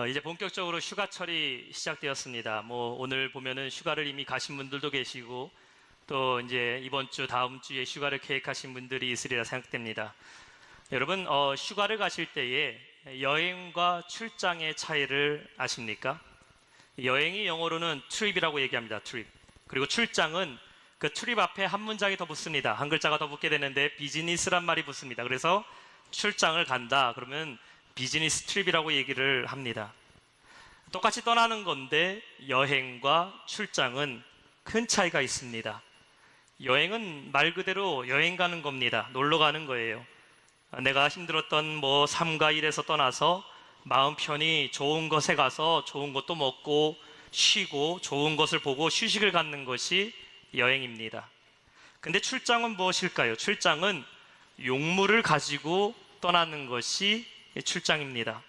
이제 본격적으로 휴가철이 시작되었습니다. 오늘 보면은 휴가를 이미 가신 분들도 계시고 또 이제 이번 주 다음 주에 휴가를 계획하신 분들이 있으리라 생각됩니다. 여러분, 휴가를 가실 때에 여행과 출장의 차이를 아십니까? 여행이 영어로는 트립이라고 얘기합니다. 트립. 그리고 출장은 그 트립 앞에 한 문장이 더 붙습니다. 한 글자가 더 붙게 되는데 비즈니스란 말이 붙습니다. 그래서 출장을 간다 그러면 비즈니스 트립이라고 얘기를 합니다. 똑같이 떠나는 건데 여행과 출장은 큰 차이가 있습니다. 여행은 말 그대로 여행 가는 겁니다. 놀러 가는 거예요. 내가 힘들었던 삶과 일에서 떠나서 마음 편히 좋은 곳에 가서 좋은 것도 먹고 쉬고 좋은 것을 보고 휴식을 갖는 것이 여행입니다. 근데 출장은 무엇일까요? 출장은 용무를 가지고 떠나는 것이 출장입니다.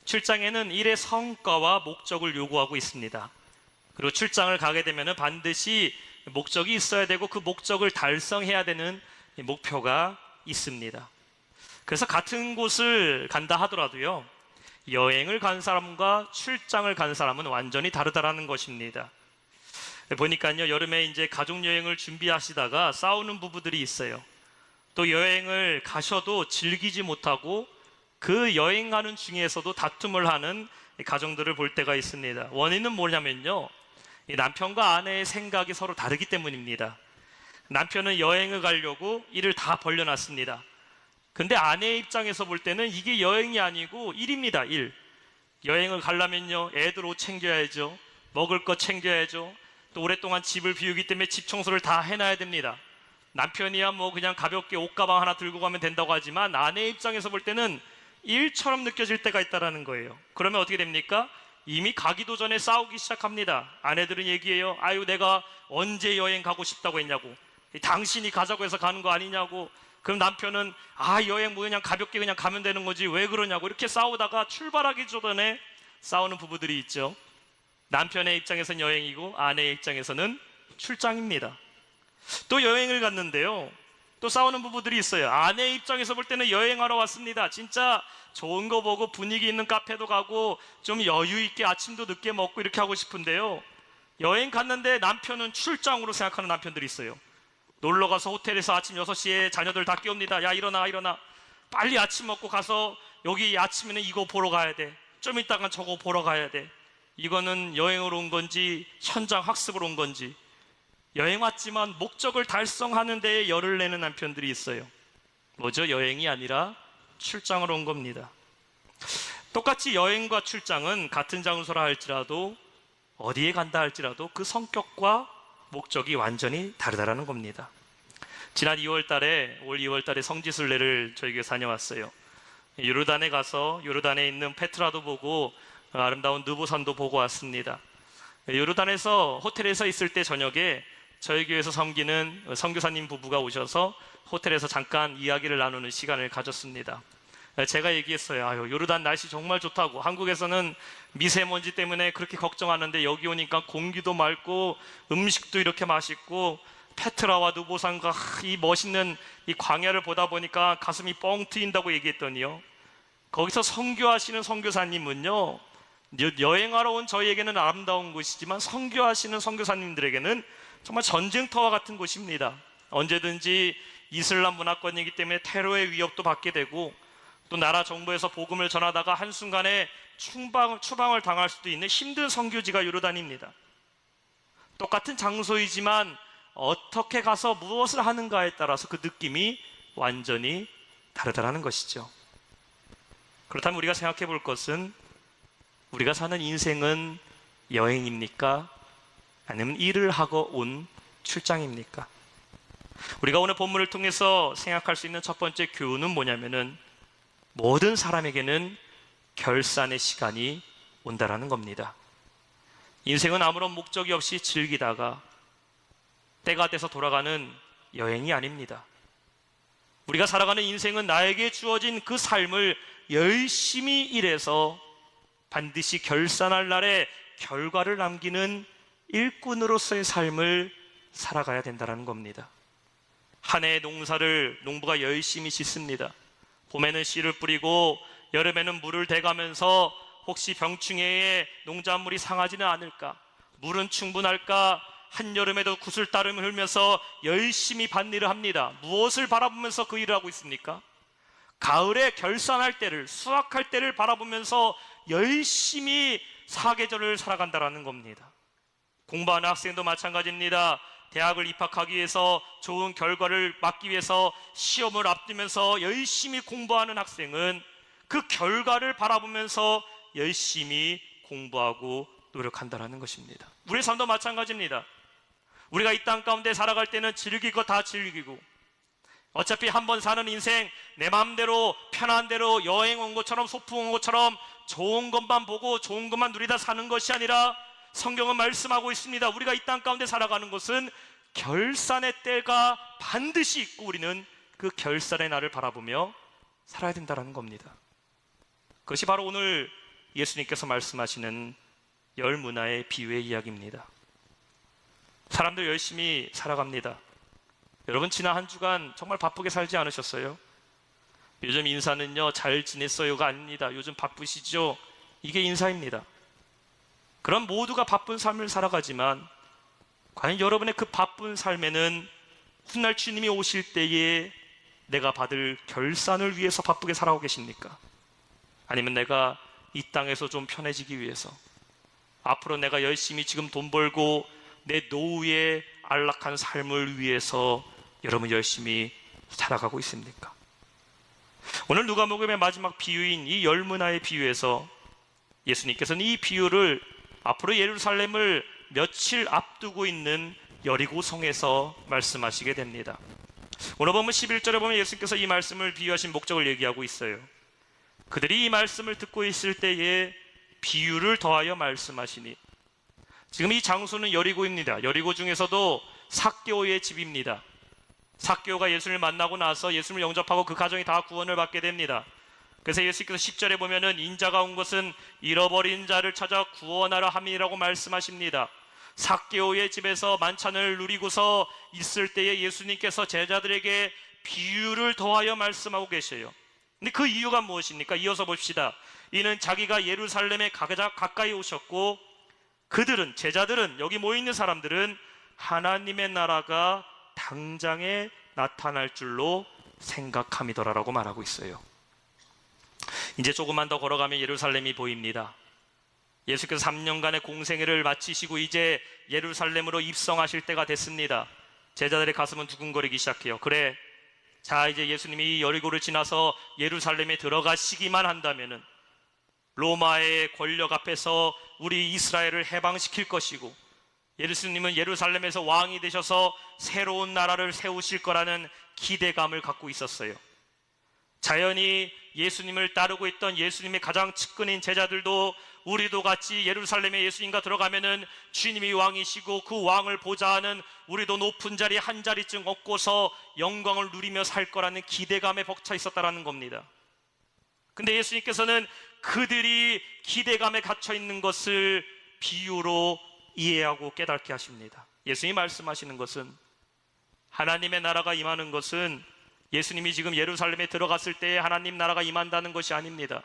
출장에는 일의 성과와 목적을 요구하고 있습니다. 그리고 출장을 가게 되면 반드시 목적이 있어야 되고 그 목적을 달성해야 되는 목표가 있습니다. 그래서 같은 곳을 간다 하더라도요, 여행을 간 사람과 출장을 간 사람은 완전히 다르다라는 것입니다. 보니까요, 여름에 이제 가족여행을 준비하시다가 싸우는 부부들이 있어요. 또 여행을 가셔도 즐기지 못하고 그 여행 가는 중에서도 다툼을 하는 가정들을 볼 때가 있습니다. 원인은 뭐냐면요, 남편과 아내의 생각이 서로 다르기 때문입니다. 남편은 여행을 가려고 일을 다 벌려놨습니다. 근데 아내의 입장에서 볼 때는 이게 여행이 아니고 일입니다. 일. 여행을 가려면요, 애들 옷 챙겨야죠, 먹을 것 챙겨야죠, 또 오랫동안 집을 비우기 때문에 집 청소를 다 해놔야 됩니다. 남편이야 그냥 가볍게 옷가방 하나 들고 가면 된다고 하지만 아내의 입장에서 볼 때는 일처럼 느껴질 때가 있다는 거예요. 그러면 어떻게 됩니까? 이미 가기도 전에 싸우기 시작합니다. 아내들은 얘기해요. 아유, 내가 언제 여행 가고 싶다고 했냐고, 당신이 가자고 해서 가는 거 아니냐고. 그럼 남편은 여행 그냥 가볍게 그냥 가면 되는 거지 왜 그러냐고. 이렇게 싸우다가 출발하기 전에 싸우는 부부들이 있죠. 남편의 입장에서는 여행이고 아내의 입장에서는 출장입니다. 또 여행을 갔는데요, 또 싸우는 부부들이 있어요. 아내의 입장에서 볼 때는 여행하러 왔습니다. 진짜 좋은 거 보고 분위기 있는 카페도 가고 좀 여유 있게 아침도 늦게 먹고 이렇게 하고 싶은데요, 여행 갔는데 남편은 출장으로 생각하는 남편들이 있어요. 놀러 가서 호텔에서 아침 6시에 자녀들 다 깨웁니다. 야, 일어나 빨리 아침 먹고 가서 여기 아침에는 이거 보러 가야 돼, 좀 이따가 저거 보러 가야 돼. 이거는 여행으로 온 건지 현장 학습으로 온 건지, 여행 왔지만 목적을 달성하는 데에 열을 내는 남편들이 있어요. 뭐죠? 여행이 아니라 출장으로 온 겁니다. 똑같이 여행과 출장은 같은 장소라 할지라도 어디에 간다 할지라도 그 성격과 목적이 완전히 다르다라는 겁니다. 지난 2월달에 올 2월달에 성지순례를 저희 교회 다녀왔어요. 요르단에 가서 요르단에 있는 페트라도 보고 아름다운 느보산도 보고 왔습니다. 요르단에서 호텔에서 있을 때 저녁에 저희 교회에서 섬기는 선교사님 부부가 오셔서 호텔에서 잠깐 이야기를 나누는 시간을 가졌습니다. 제가 얘기했어요. 요르단 날씨 정말 좋다고. 한국에서는 미세먼지 때문에 그렇게 걱정하는데 여기 오니까 공기도 맑고 음식도 이렇게 맛있고 페트라와 느보산과 이 멋있는 이 광야를 보다 보니까 가슴이 뻥 트인다고 얘기했더니요, 거기서 선교하시는 선교사님은요, 여행하러 온 저희에게는 아름다운 곳이지만 선교하시는 선교사님들에게는 정말 전쟁터와 같은 곳입니다. 언제든지 이슬람 문화권이기 때문에 테러의 위협도 받게 되고 또 나라 정부에서 복음을 전하다가 한순간에 추방을 당할 수도 있는 힘든 선교지가 요르단입니다. 똑같은 장소이지만 어떻게 가서 무엇을 하는가에 따라서 그 느낌이 완전히 다르다는 것이죠. 그렇다면 우리가 생각해 볼 것은, 우리가 사는 인생은 여행입니까? 아니면 일을 하고 온 출장입니까? 우리가 오늘 본문을 통해서 생각할 수 있는 첫 번째 교훈은 뭐냐면은, 모든 사람에게는 결산의 시간이 온다라는 겁니다. 인생은 아무런 목적이 없이 즐기다가 때가 돼서 돌아가는 여행이 아닙니다. 우리가 살아가는 인생은 나에게 주어진 그 삶을 열심히 일해서 반드시 결산할 날에 결과를 남기는 일꾼으로서의 삶을 살아가야 된다는 겁니다. 한 해의 농사를 농부가 열심히 짓습니다. 봄에는 씨를 뿌리고 여름에는 물을 대가면서 혹시 병충해에 농작물이 상하지는 않을까? 물은 충분할까? 한여름에도 구슬땀을 흘면서 열심히 밭일을 합니다. 무엇을 바라보면서 그 일을 하고 있습니까? 가을에 결산할 때를, 수확할 때를 바라보면서 열심히 사계절을 살아간다는 겁니다. 공부하는 학생도 마찬가지입니다. 대학을 입학하기 위해서 좋은 결과를 맞기 위해서 시험을 앞두면서 열심히 공부하는 학생은 그 결과를 바라보면서 열심히 공부하고 노력한다는 것입니다. 우리의 삶도 마찬가지입니다. 우리가 이 땅 가운데 살아갈 때는 즐길 거 다 즐기고, 어차피 한 번 사는 인생 내 마음대로 편한 대로 여행 온 것처럼 소풍 온 것처럼 좋은 것만 보고 좋은 것만 누리다 사는 것이 아니라, 성경은 말씀하고 있습니다. 우리가 이 땅 가운데 살아가는 것은 결산의 때가 반드시 있고, 우리는 그 결산의 날을 바라보며 살아야 된다는 겁니다. 그것이 바로 오늘 예수님께서 말씀하시는 열 문화의 비유의 이야기입니다. 사람들 열심히 살아갑니다. 여러분, 지난 한 주간 정말 바쁘게 살지 않으셨어요? 요즘 인사는요, 잘 지냈어요가 아닙니다. 요즘 바쁘시죠? 이게 인사입니다. 그럼 모두가 바쁜 삶을 살아가지만, 과연 여러분의 그 바쁜 삶에는 훗날 주님이 오실 때에 내가 받을 결산을 위해서 바쁘게 살아오고 계십니까? 아니면 내가 이 땅에서 좀 편해지기 위해서, 앞으로 내가 열심히 지금 돈 벌고 내 노후의 안락한 삶을 위해서 여러분 열심히 살아가고 있습니까? 오늘 누가복음의 마지막 비유인 이 열 문화의 비유에서 예수님께서는 이 비유를 앞으로 예루살렘을 며칠 앞두고 있는 여리고성에서 말씀하시게 됩니다. 오늘 보면 11절에 보면 예수님께서 이 말씀을 비유하신 목적을 얘기하고 있어요. 그들이 이 말씀을 듣고 있을 때에 비유를 더하여 말씀하시니, 지금 이 장소는 여리고입니다. 여리고 중에서도 삭개오의 집입니다. 삭개오가 예수를 만나고 나서 예수를 영접하고 그 가정이 다 구원을 받게 됩니다. 그래서 예수께서 10절에 보면은 인자가 온 것은 잃어버린 자를 찾아 구원하려 함이라고 말씀하십니다. 삭개오의 집에서 만찬을 누리고서 있을 때에 예수님께서 제자들에게 비유를 더하여 말씀하고 계셔요. 근데 그 이유가 무엇입니까? 이어서 봅시다. 이는 자기가 예루살렘에 가까이 오셨고, 그들은, 제자들은, 여기 모여있는 사람들은 하나님의 나라가 당장에 나타날 줄로 생각함이더라라고 말하고 있어요. 이제 조금만 더 걸어가면 예루살렘이 보입니다. 예수께서 3년간의 공생애를 마치시고 이제 예루살렘으로 입성하실 때가 됐습니다. 제자들의 가슴은 두근거리기 시작해요. 그래, 자, 이제 예수님이 여리고를 지나서 예루살렘에 들어가시기만 한다면은 로마의 권력 앞에서 우리 이스라엘을 해방시킬 것이고, 예수님은 예루살렘에서 왕이 되셔서 새로운 나라를 세우실 거라는 기대감을 갖고 있었어요. 자연히 예수님을 따르고 있던 예수님의 가장 측근인 제자들도 우리도 같이 예루살렘에 예수님과 들어가면은 주님이 왕이시고 그 왕을 보자 하는, 우리도 높은 자리 한 자리쯤 얻고서 영광을 누리며 살 거라는 기대감에 벅차 있었다라는 겁니다. 근데 예수님께서는 그들이 기대감에 갇혀 있는 것을 비유로 이해하고 깨닫게 하십니다. 예수님이 말씀하시는 것은, 하나님의 나라가 임하는 것은 예수님이 지금 예루살렘에 들어갔을 때에 하나님 나라가 임한다는 것이 아닙니다.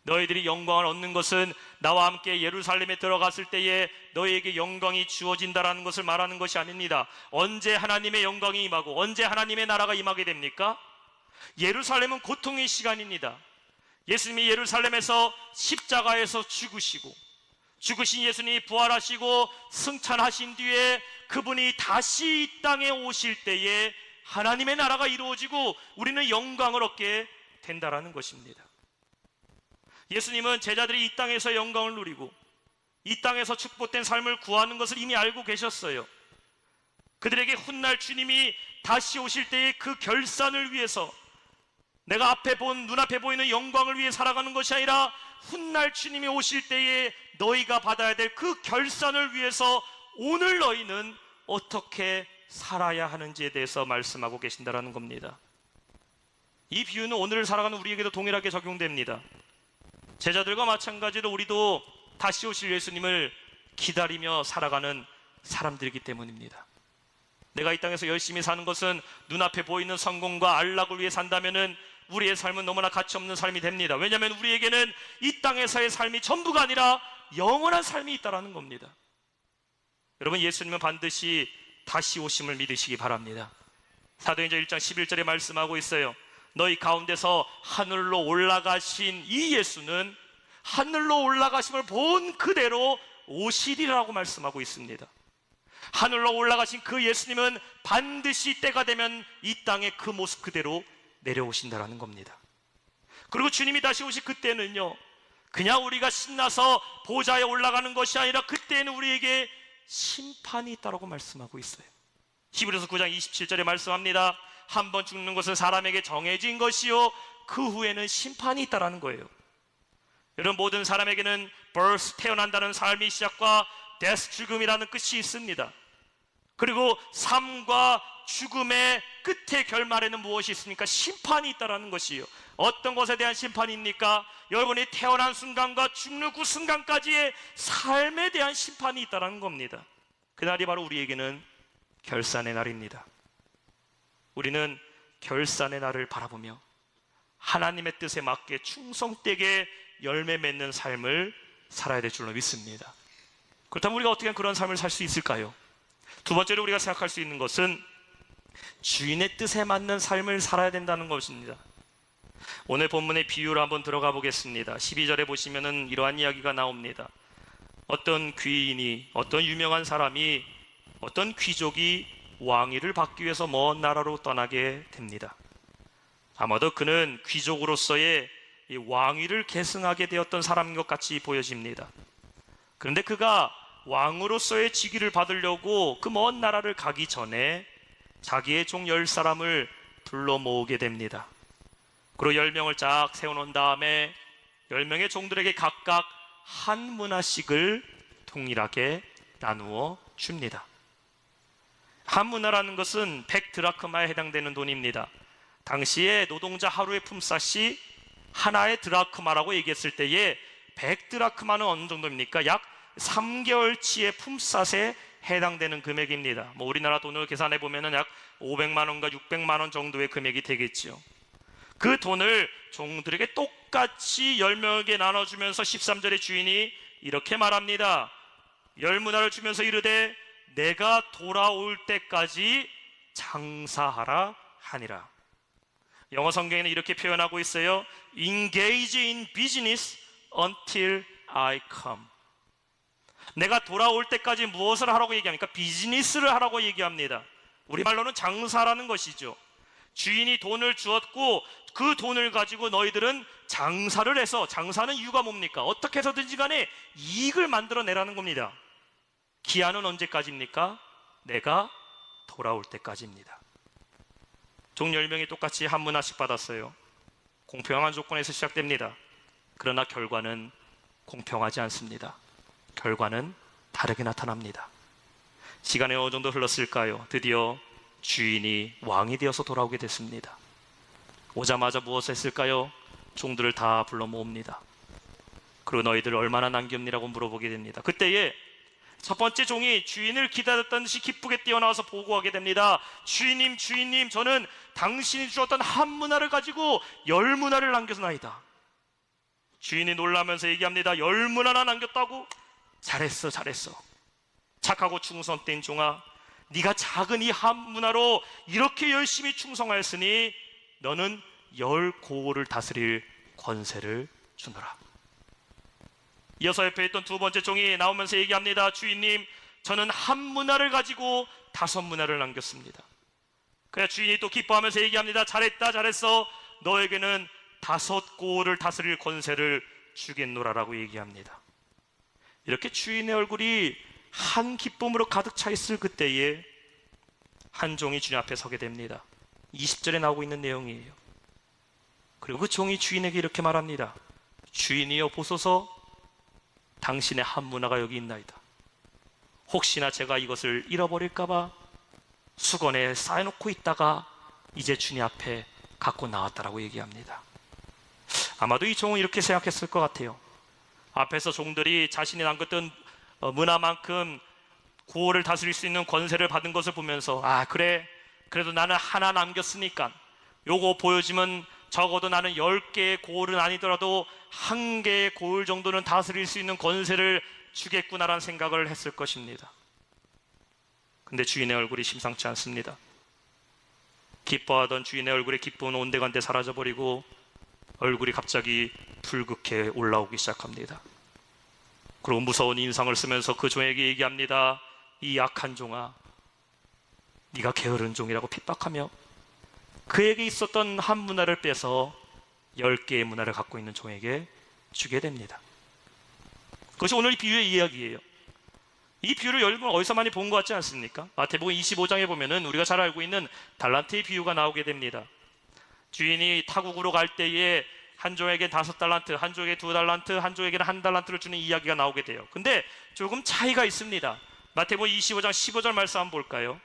너희들이 영광을 얻는 것은 나와 함께 예루살렘에 들어갔을 때에 너희에게 영광이 주어진다라는 것을 말하는 것이 아닙니다. 언제 하나님의 영광이 임하고 언제 하나님의 나라가 임하게 됩니까? 예루살렘은 고통의 시간입니다. 예수님이 예루살렘에서 십자가에서 죽으신 예수님이 부활하시고 승천하신 뒤에 그분이 다시 이 땅에 오실 때에 하나님의 나라가 이루어지고 우리는 영광을 얻게 된다라는 것입니다. 예수님은 제자들이 이 땅에서 영광을 누리고 이 땅에서 축복된 삶을 구하는 것을 이미 알고 계셨어요. 그들에게 훗날 주님이 다시 오실 때의 그 결산을 위해서, 내가 눈앞에 보이는 영광을 위해 살아가는 것이 아니라 훗날 주님이 오실 때에 너희가 받아야 될 그 결산을 위해서 오늘 너희는 어떻게 살아야 하는지에 대해서 말씀하고 계신다라는 겁니다. 이 비유는 오늘을 살아가는 우리에게도 동일하게 적용됩니다. 제자들과 마찬가지로 우리도 다시 오실 예수님을 기다리며 살아가는 사람들이기 때문입니다. 내가 이 땅에서 열심히 사는 것은 눈앞에 보이는 성공과 안락을 위해 산다면은 우리의 삶은 너무나 가치 없는 삶이 됩니다. 왜냐하면 우리에게는 이 땅에서의 삶이 전부가 아니라 영원한 삶이 있다는 겁니다. 여러분, 예수님은 반드시 다시 오심을 믿으시기 바랍니다. 사도행전 1장 11절에 말씀하고 있어요. 너희 가운데서 하늘로 올라가신 이 예수는 하늘로 올라가심을 본 그대로 오시리라고 말씀하고 있습니다. 하늘로 올라가신 그 예수님은 반드시 때가 되면 이 땅에 그 모습 그대로 내려오신다라는 겁니다. 그리고 주님이 다시 오실 그때는요, 그냥 우리가 신나서 보좌에 올라가는 것이 아니라 그때는 우리에게 심판이 있다라고 말씀하고 있어요. 히브리서 9장 27절에 말씀합니다. 한 번 죽는 것은 사람에게 정해진 것이요 그 후에는 심판이 있다라는 거예요. 여러분, 모든 사람에게는 birth, 태어난다는 삶의 시작과 death, 죽음이라는 끝이 있습니다. 그리고 삶과 죽음의 끝의 결말에는 무엇이 있습니까? 심판이 있다라는 것이요. 어떤 것에 대한 심판입니까? 여러분이 태어난 순간과 죽는 그 순간까지의 삶에 대한 심판이 있다라는 겁니다. 그날이 바로 우리에게는 결산의 날입니다. 우리는 결산의 날을 바라보며 하나님의 뜻에 맞게 충성되게 열매 맺는 삶을 살아야 될 줄로 믿습니다. 그렇다면 우리가 어떻게 그런 삶을 살 수 있을까요? 두 번째로 우리가 생각할 수 있는 것은 주인의 뜻에 맞는 삶을 살아야 된다는 것입니다. 오늘 본문의 비유를 한번 들어가 보겠습니다. 12절에 보시면은 이러한 이야기가 나옵니다. 어떤 귀인이, 어떤 유명한 사람이, 어떤 귀족이 왕위를 받기 위해서 먼 나라로 떠나게 됩니다. 아마도 그는 귀족으로서의 이 왕위를 계승하게 되었던 사람인 것 같이 보여집니다. 그런데 그가 왕으로서의 직위를 받으려고 그 먼 나라를 가기 전에 자기의 종 10사람을 불러 모으게 됩니다. 그리고 10명을 쫙 세워놓은 다음에 10명의 종들에게 각각 한 문화씩을 동일하게 나누어 줍니다. 한 문화라는 것은 100드라크마에 해당되는 돈입니다. 당시에 노동자 하루의 품삯이 하나의 드라크마라고 얘기했을 때에 100드라크마는 어느 정도입니까? 약 3개월치의 품삯에 해당되는 금액입니다. 우리나라 돈으로 계산해 보면은 약 500만 원과 600만 원 정도의 금액이 되겠죠. 그 돈을 종들에게 똑같이 10명에게 나눠주면서 13절의 주인이 이렇게 말합니다. 10문화를 주면서 이르되 내가 돌아올 때까지 장사하라 하니라. 영어 성경에는 이렇게 표현하고 있어요. Engage in business until I come. 내가 돌아올 때까지 무엇을 하라고 얘기합니까? 비즈니스를 하라고 얘기합니다. 우리말로는 장사라는 것이죠. 주인이 돈을 주었고 그 돈을 가지고 너희들은 장사를 해서, 장사는 이유가 뭡니까? 어떻게 해서든지 간에 이익을 만들어내라는 겁니다. 기한은 언제까지입니까? 내가 돌아올 때까지입니다. 종 10명이 똑같이 한 문화씩 받았어요. 공평한 조건에서 시작됩니다. 그러나 결과는 공평하지 않습니다. 결과는 다르게 나타납니다. 시간이 어느 정도 흘렀을까요? 드디어 주인이 왕이 되어서 돌아오게 됐습니다. 오자마자 무엇을 했을까요? 종들을 다 불러 모읍니다. 그리고 너희들 얼마나 남겼니라고 물어보게 됩니다. 그때에 첫 번째 종이 주인을 기다렸던 듯이 기쁘게 뛰어나와서 보고하게 됩니다. 주인님, 주인님, 저는 당신이 주었던 한 문화를 가지고 10문화를 남겼나이다. 주인이 놀라면서 얘기합니다. 10문화나 남겼다고? 잘했어, 잘했어. 착하고 충성된 종아, 네가 작은 이 한 문화로 이렇게 열심히 충성하였으니 너는 10고을을 다스릴 권세를 주노라. 이어서 옆에 있던 두 번째 종이 나오면서 얘기합니다. 주인님, 저는 한 문화를 가지고 5문화를 남겼습니다. 그래야 주인이 또 기뻐하면서 얘기합니다. 잘했다, 잘했어. 너에게는 5고을을 다스릴 권세를 주겠노라라고 얘기합니다. 이렇게 주인의 얼굴이 한 기쁨으로 가득 차 있을 그때에 한 종이 주님 앞에 서게 됩니다. 20절에 나오고 있는 내용이에요. 그리고 그 종이 주인에게 이렇게 말합니다. 주인이여 보소서, 당신의 한 문화가 여기 있나이다. 혹시나 제가 이것을 잃어버릴까봐 수건에 쌓여놓고 있다가 이제 주님 앞에 갖고 나왔다라고 얘기합니다. 아마도 이 종은 이렇게 생각했을 것 같아요. 앞에서 종들이 자신이 남겼던 문화만큼 고을을 다스릴 수 있는 권세를 받은 것을 보면서, 아 그래, 그래도 나는 하나 남겼으니까 요거 보여주면 적어도 나는 10개의 고을은 아니더라도 1개의 고을 정도는 다스릴 수 있는 권세를 주겠구나라는 생각을 했을 것입니다. 근데 주인의 얼굴이 심상치 않습니다. 기뻐하던 주인의 얼굴에 기쁨은 온데간데 사라져버리고 얼굴이 갑자기 불긋게 올라오기 시작합니다. 그리고 무서운 인상을 쓰면서 그 종에게 얘기합니다. 이 약한 종아, 네가 게으른 종이라고 핍박하며 그에게 있었던 한 문화를 빼서 10개의 문화를 갖고 있는 종에게 주게 됩니다. 그것이 오늘 이 비유의 이야기예요. 이 비유를 여러분 어디서 많이 본 것 같지 않습니까? 마태복음 25장에 보면은 우리가 잘 알고 있는 달란트의 비유가 나오게 됩니다. 주인이 타국으로 갈 때에 한 종에게 5달란트, 한 종에게 2달란트, 한 종에게는 1달란트를 주는 이야기가 나오게 돼요. 근데 조금 차이가 있습니다. 마태복음 25장 15절 말씀 한번 볼까요?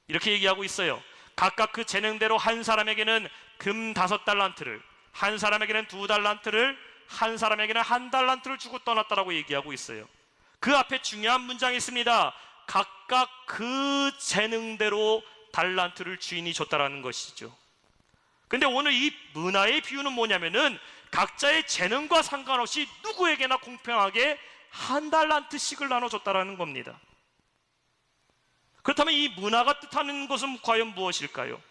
이렇게 얘기하고 있어요. 각각 그 재능대로 한 사람에게는 금 5달란트를, 한 사람에게는 2달란트를, 한 사람에게는 1달란트를 주고 떠났다라고 얘기하고 있어요. 그 앞에 중요한 문장이 있습니다. 각각 그 재능대로 달란트를 주인이 줬다라는 것이죠. 근데 오늘 이 문화의 비유는 뭐냐면은 각자의 재능과 상관없이 누구에게나 공평하게 1달란트씩을 나눠줬다라는 겁니다. 그렇다면 이 문화가 뜻하는 것은 과연 무엇일까요?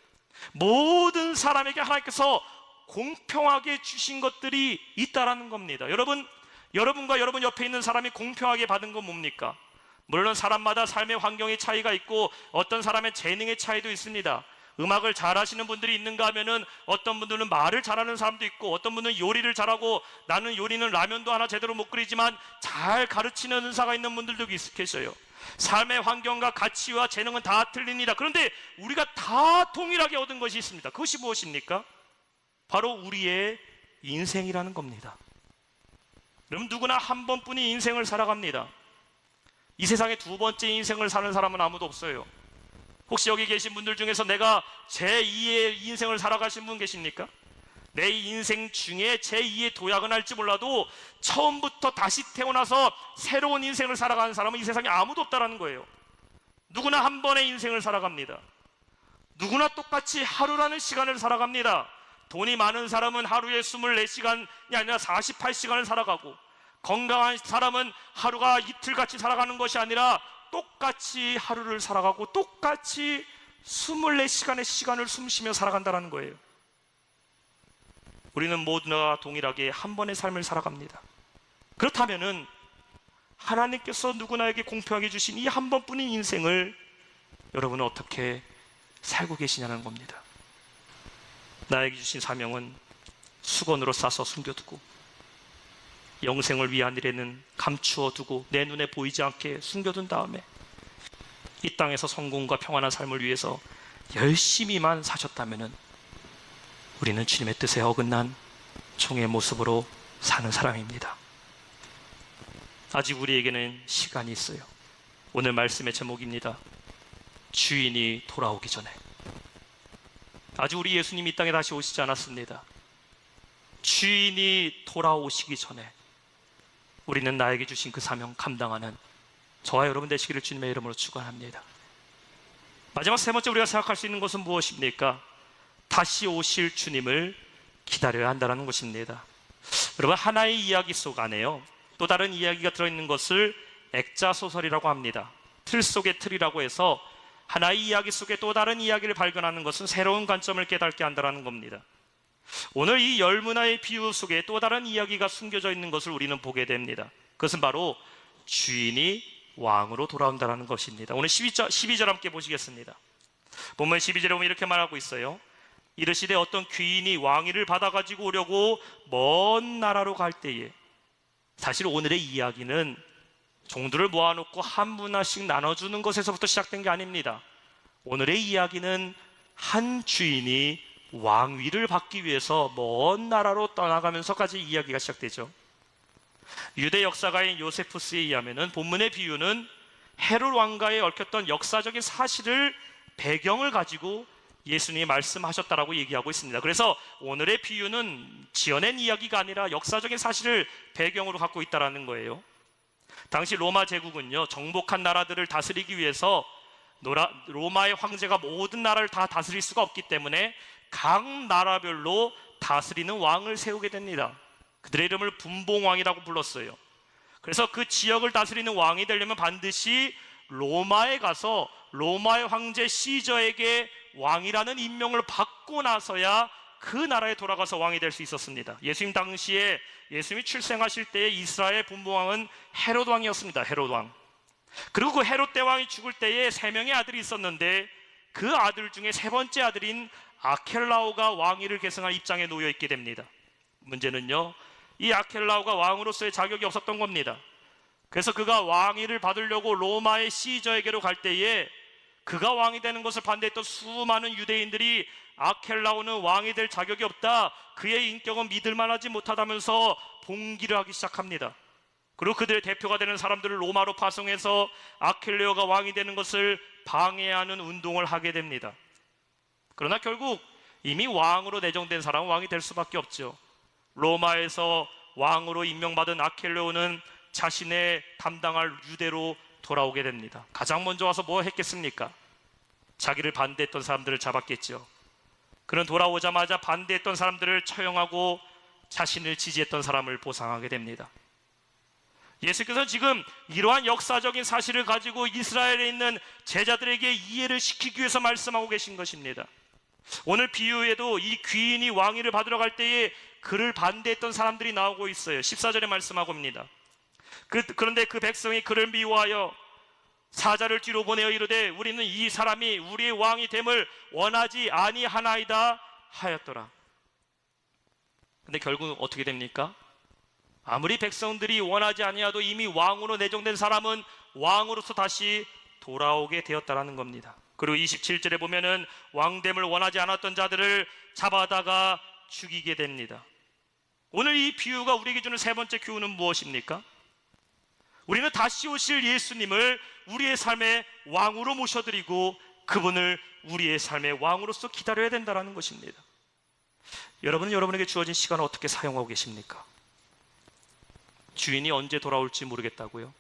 모든 사람에게 하나님께서 공평하게 주신 것들이 있다라는 겁니다. 여러분과 여러분 옆에 있는 사람이 공평하게 받은 건 뭡니까? 물론 사람마다 삶의 환경의 차이가 있고 어떤 사람의 재능의 차이도 있습니다. 음악을 잘하시는 분들이 있는가 하면은 어떤 분들은 말을 잘하는 사람도 있고 어떤 분은 요리를 잘하고 나는 요리는 라면도 하나 제대로 못 끓이지만 잘 가르치는 은사가 있는 분들도 계셔요. 삶의 환경과 가치와 재능은 다 틀립니다. 그런데 우리가 다 동일하게 얻은 것이 있습니다. 그것이 무엇입니까? 바로 우리의 인생이라는 겁니다. 여러분, 누구나 한 번뿐이 인생을 살아갑니다. 이 세상에 2번째 인생을 사는 사람은 아무도 없어요. 혹시 여기 계신 분들 중에서 내가 제2의 인생을 살아가신 분 계십니까? 내 인생 중에 제2의 도약은 할지 몰라도 처음부터 다시 태어나서 새로운 인생을 살아가는 사람은 이 세상에 아무도 없다는 거예요. 누구나 한 번의 인생을 살아갑니다. 누구나 똑같이 하루라는 시간을 살아갑니다. 돈이 많은 사람은 하루에 24시간이 아니라 48시간을 살아가고, 건강한 사람은 하루가 이틀같이 살아가는 것이 아니라 똑같이 하루를 살아가고 똑같이 24시간의 시간을 숨쉬며 살아간다는 거예요. 우리는 모두가 동일하게 한 번의 삶을 살아갑니다. 그렇다면은 하나님께서 누구나에게 공평하게 주신 이 한 번뿐인 인생을 여러분은 어떻게 살고 계시냐는 겁니다. 나에게 주신 사명은 수건으로 싸서 숨겨두고 영생을 위한 일에는 감추어 두고 내 눈에 보이지 않게 숨겨둔 다음에 이 땅에서 성공과 평안한 삶을 위해서 열심히만 사셨다면 우리는 주님의 뜻에 어긋난 종의 모습으로 사는 사람입니다. 아직 우리에게는 시간이 있어요. 오늘 말씀의 제목입니다. 주인이 돌아오기 전에. 아직 우리 예수님이 이 땅에 다시 오시지 않았습니다. 주인이 돌아오시기 전에 우리는 나에게 주신 그 사명 감당하는 저와 여러분 되시기를 주님의 이름으로 축원합니다. 마지막 세 번째 우리가 생각할 수 있는 것은 무엇입니까? 다시 오실 주님을 기다려야 한다는 것입니다. 여러분, 하나의 이야기 속 안에요 또 다른 이야기가 들어있는 것을 액자소설이라고 합니다. 틀 속의 틀이라고 해서 하나의 이야기 속에 또 다른 이야기를 발견하는 것은 새로운 관점을 깨닫게 한다는 겁니다. 오늘 이 열문화의 비유 속에 또 다른 이야기가 숨겨져 있는 것을 우리는 보게 됩니다. 그것은 바로 주인이 왕으로 돌아온다는 것입니다. 오늘 12절 함께 보시겠습니다. 본문 12절에 보면 이렇게 말하고 있어요. 이르시되 어떤 귀인이 왕위를 받아가지고 오려고 먼 나라로 갈 때에, 사실 오늘의 이야기는 종들을 모아놓고 한 문화씩 나눠주는 것에서부터 시작된 게 아닙니다. 오늘의 이야기는 한 주인이 왕위를 받기 위해서 먼 나라로 떠나가면서까지 이야기가 시작되죠. 유대 역사가인 요세푸스에 의하면 본문의 비유는 헤롯 왕가에 얽혔던 역사적인 사실을 배경을 가지고 예수님이 말씀하셨다라고 얘기하고 있습니다. 그래서 오늘의 비유는 지어낸 이야기가 아니라 역사적인 사실을 배경으로 갖고 있다는 거예요. 당시 로마 제국은요, 정복한 나라들을 다스리기 위해서 로마의 황제가 모든 나라를 다 다스릴 수가 없기 때문에 각 나라별로 다스리는 왕을 세우게 됩니다. 그들의 이름을 분봉왕이라고 불렀어요. 그래서 그 지역을 다스리는 왕이 되려면 반드시 로마에 가서 로마의 황제 시저에게 왕이라는 임명을 받고 나서야 그 나라에 돌아가서 왕이 될 수 있었습니다. 예수님 당시에 예수님이 출생하실 때의 이스라엘 분봉왕은 헤롯 왕이었습니다. 헤롯 왕. 그리고 그 헤롯 대왕이 죽을 때에 3명의 아들이 있었는데 그 아들 중에 3번째 아들인 아켈라오가 왕위를 계승할 입장에 놓여 있게 됩니다. 문제는요, 이 아켈라오가 왕으로서의 자격이 없었던 겁니다. 그래서 그가 왕위를 받으려고 로마의 시저에게로 갈 때에 그가 왕이 되는 것을 반대했던 수많은 유대인들이 아켈라오는 왕이 될 자격이 없다, 그의 인격은 믿을만하지 못하다면서 봉기를 하기 시작합니다. 그리고 그들의 대표가 되는 사람들을 로마로 파송해서 아켈레오가 왕이 되는 것을 방해하는 운동을 하게 됩니다. 그러나 결국 이미 왕으로 내정된 사람은 왕이 될 수밖에 없죠. 로마에서 왕으로 임명받은 아켈레오는 자신의 담당할 유대로 돌아오게 됩니다. 가장 먼저 와서 뭐 했겠습니까? 자기를 반대했던 사람들을 잡았겠죠. 그는 돌아오자마자 반대했던 사람들을 처형하고 자신을 지지했던 사람을 보상하게 됩니다. 예수께서 지금 이러한 역사적인 사실을 가지고 이스라엘에 있는 제자들에게 이해를 시키기 위해서 말씀하고 계신 것입니다. 오늘 비유에도 이 귀인이 왕위를 받으러 갈 때에 그를 반대했던 사람들이 나오고 있어요. 14절에 말씀하고 있습니다. 그런데 그 백성이 그를 미워하여 사자를 뒤로 보내어 이르되 우리는 이 사람이 우리의 왕이 됨을 원하지 아니하나이다 하였더라. 근데 결국은 어떻게 됩니까? 아무리 백성들이 원하지 아니하도 이미 왕으로 내정된 사람은 왕으로서 다시 돌아오게 되었다라는 겁니다. 그리고 27절에 보면은 왕됨을 원하지 않았던 자들을 잡아다가 죽이게 됩니다. 오늘 이 비유가 우리에게 주는 3번째 교훈은 무엇입니까? 우리는 다시 오실 예수님을 우리의 삶의 왕으로 모셔드리고 그분을 우리의 삶의 왕으로서 기다려야 된다는 것입니다. 여러분은 여러분에게 주어진 시간을 어떻게 사용하고 계십니까? 주인이 언제 돌아올지 모르겠다고요?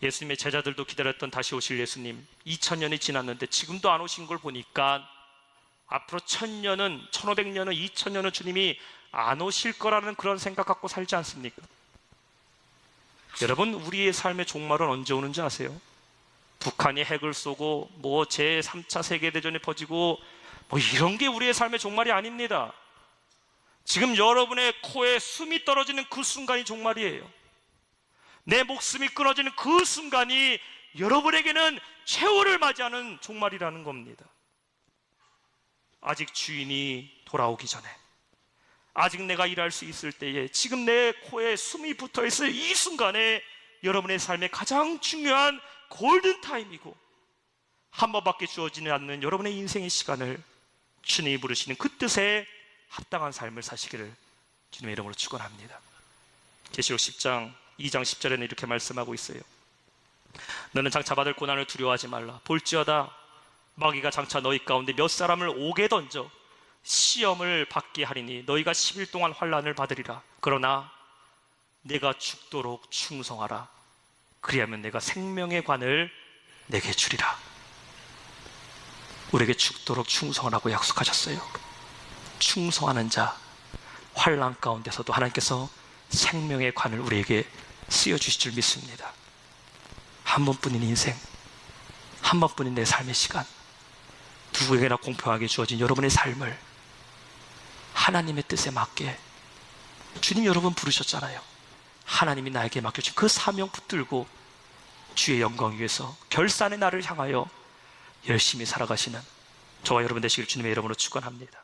예수님의 제자들도 기다렸던 다시 오실 예수님, 2000년이 지났는데 지금도 안 오신 걸 보니까 앞으로 1000년은, 1500년은, 2000년은 주님이 안 오실 거라는 그런 생각 갖고 살지 않습니까? 여러분, 우리의 삶의 종말은 언제 오는지 아세요? 북한이 핵을 쏘고 제3차 세계대전이 퍼지고 이런 게 우리의 삶의 종말이 아닙니다. 지금 여러분의 코에 숨이 떨어지는 그 순간이 종말이에요. 내 목숨이 끊어지는 그 순간이 여러분에게는 최후를 맞이하는 종말이라는 겁니다. 아직 주인이 돌아오기 전에, 아직 내가 일할 수 있을 때에, 지금 내 코에 숨이 붙어있을 이 순간에 여러분의 삶의 가장 중요한 골든타임이고 한 번밖에 주어지지 않는 여러분의 인생의 시간을 주님이 부르시는 그 뜻에 합당한 삶을 사시기를 주님의 이름으로 축원합니다. 계시록 10장 2장 10절에는 이렇게 말씀하고 있어요. 너는 장차 받을 고난을 두려워하지 말라. 볼지어다 마귀가 장차 너희 가운데 몇 사람을 옥에 던져 시험을 받게 하리니 너희가 10일 동안 환난을 받으리라. 그러나 내가 죽도록 충성하라. 그리하면 내가 생명의 관을 내게 주리라. 우리에게 죽도록 충성하라고 약속하셨어요. 충성하는 자, 환난 가운데서도 하나님께서 생명의 관을 우리에게 씌워주실 줄 믿습니다. 한 번뿐인 인생, 한 번뿐인 내 삶의 시간, 누구에게나 공평하게 주어진 여러분의 삶을 하나님의 뜻에 맞게, 주님 여러분 부르셨잖아요. 하나님이 나에게 맡겨준 그 사명 붙들고 주의 영광 위해서 결산의 날을 향하여 열심히 살아가시는 저와 여러분 되시길 주님의 이름으로 축원합니다.